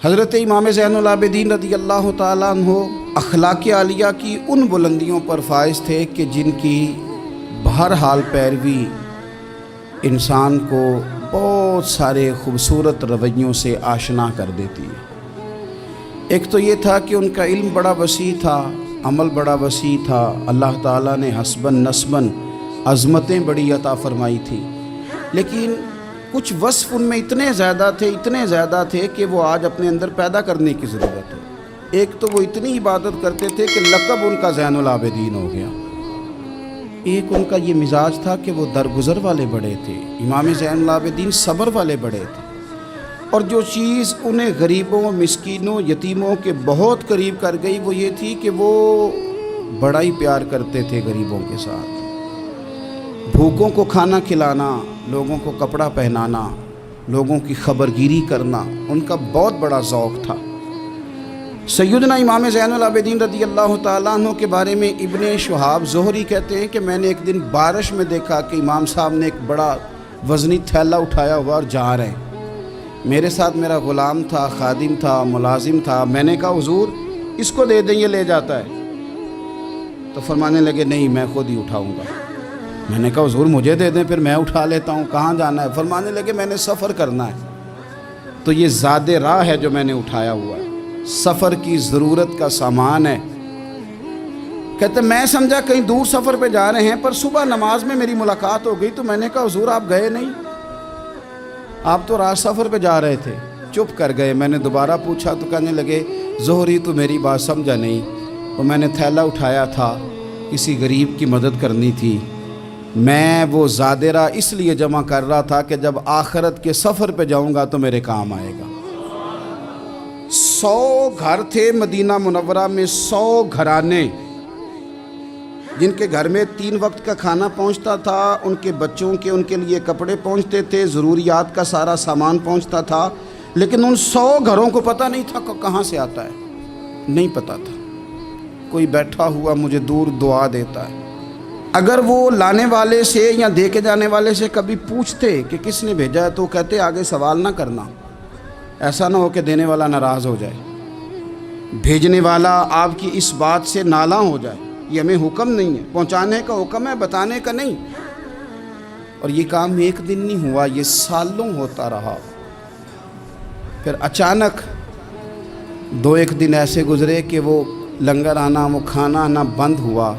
حضرت امام زین العابدین رضی اللہ تعالیٰ عنہ اخلاق عالیہ کی ان بلندیوں پر فائز تھے کہ جن کی بہرحال پیروی انسان کو بہت سارے خوبصورت رویوں سے آشنا کر دیتی ہے۔ ایک تو یہ تھا کہ ان کا علم بڑا وسیع تھا، عمل بڑا وسیع تھا، اللہ تعالیٰ نے حسباً نسباً عظمتیں بڑی عطا فرمائی تھی، لیکن کچھ وصف ان میں اتنے زیادہ تھے کہ وہ آج اپنے اندر پیدا کرنے کی ضرورت ہے۔ ایک تو وہ اتنی عبادت کرتے تھے کہ لقب ان کا زین العابدین ہو گیا۔ ایک ان کا یہ مزاج تھا کہ وہ درگزر والے بڑے تھے۔ امام زین العابدین صبر والے بڑے تھے، اور جو چیز انہیں غریبوں، مسکینوں، یتیموں کے بہت قریب کر گئی وہ یہ تھی کہ وہ بڑا ہی پیار کرتے تھے غریبوں کے ساتھ۔ بھوکوں کو کھانا کھلانا، لوگوں کو کپڑا پہنانا، لوگوں کی خبرگیری کرنا ان کا بہت بڑا ذوق تھا۔ سیدنا امام زین العابدین رضی اللہ تعالیٰ عنہ کے بارے میں ابن شہاب زہری کہتے ہیں کہ میں نے ایک دن بارش میں دیکھا کہ امام صاحب نے ایک بڑا وزنی تھیلا اٹھایا ہوا اور جا رہے ہیں۔ میرے ساتھ میرا غلام تھا، خادم تھا، ملازم تھا۔ میں نے کہا حضور اس کو دے دیں، یہ لے جاتا ہے۔ تو فرمانے لگے نہیں، میں خود ہی اٹھاؤں گا۔ میں نے کہا حضور مجھے دے دیں، پھر میں اٹھا لیتا ہوں، کہاں جانا ہے؟ فرمانے لگے میں نے سفر کرنا ہے، تو یہ زاد راہ ہے جو میں نے اٹھایا ہوا ہے، سفر کی ضرورت کا سامان ہے۔ کہتے میں سمجھا کہیں دور سفر پہ جا رہے ہیں، پر صبح نماز میں میری ملاقات ہو گئی، تو میں نے کہا حضور آپ گئے نہیں، آپ تو رات سفر پہ جا رہے تھے۔ چپ کر گئے۔ میں نے دوبارہ پوچھا تو کہنے لگے زہری تو میری بات سمجھا نہیں، وہ میں نے تھیلا اٹھایا تھا، کسی غریب کی مدد کرنی تھی، میں وہ زادرہ اس لیے جمع کر رہا تھا کہ جب آخرت کے سفر پہ جاؤں گا تو میرے کام آئے گا۔ 100 گھر تھے مدینہ منورہ میں، 100 گھرانے جن کے گھر میں 3 وقت کا کھانا پہنچتا تھا، ان کے بچوں کے ان کے لیے کپڑے پہنچتے تھے، ضروریات کا سارا سامان پہنچتا تھا، لیکن ان 100 گھروں کو پتہ نہیں تھا کہ کہاں سے آتا ہے، نہیں پتہ تھا۔ کوئی بیٹھا ہوا مجھے دور دعا دیتا ہے۔ اگر وہ لانے والے سے یا دے کے جانے والے سے کبھی پوچھتے کہ کس نے بھیجا ہے تو کہتے آگے سوال نہ کرنا، ایسا نہ ہو کہ دینے والا ناراض ہو جائے، بھیجنے والا آپ کی اس بات سے نالاں ہو جائے۔ یہ ہمیں حکم نہیں ہے، پہنچانے کا حکم ہے، بتانے کا نہیں۔ اور یہ کام ایک دن نہیں ہوا، یہ سالوں ہوتا رہا۔ پھر اچانک 2-1 دن ایسے گزرے کہ وہ لنگر آنا، وہ کھانا آنا بند ہوا۔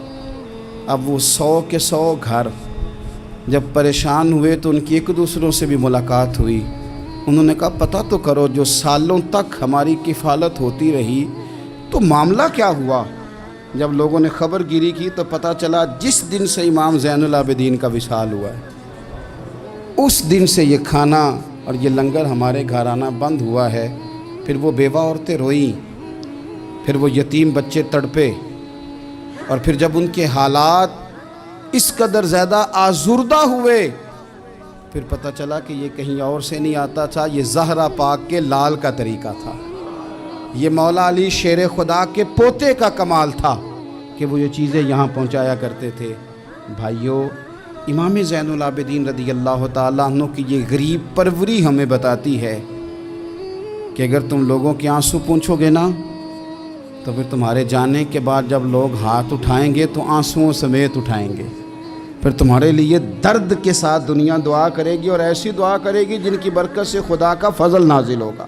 اب وہ 100 کے 100 گھر جب پریشان ہوئے تو ان کی ایک دوسروں سے بھی ملاقات ہوئی۔ انہوں نے کہا پتہ تو کرو، جو سالوں تک ہماری کفالت ہوتی رہی تو معاملہ کیا ہوا؟ جب لوگوں نے خبر گیری کی تو پتہ چلا جس دن سے امام زین العابدین کا وصال ہوا ہے اس دن سے یہ کھانا اور یہ لنگر ہمارے گھر آنا بند ہوا ہے۔ پھر وہ بیوہ عورتیں روئیں، پھر وہ یتیم بچے تڑپے، اور پھر جب ان کے حالات اس قدر زیادہ آزردہ ہوئے پھر پتہ چلا کہ یہ کہیں اور سے نہیں آتا تھا، یہ زہرا پاک کے لال کا طریقہ تھا، یہ مولا علی شیر خدا کے پوتے کا کمال تھا کہ وہ یہ چیزیں یہاں پہنچایا کرتے تھے۔ بھائیو، امام زین العابدین رضی اللہ تعالیٰ عنہ کی یہ غریب پروری ہمیں بتاتی ہے کہ اگر تم لوگوں کے آنسو پوچھو گے نا تو پھر تمہارے جانے کے بعد جب لوگ ہاتھ اٹھائیں گے تو آنسوؤں سمیت اٹھائیں گے، پھر تمہارے لیے درد کے ساتھ دنیا دعا کرے گی، اور ایسی دعا کرے گی جن کی برکت سے خدا کا فضل نازل ہوگا۔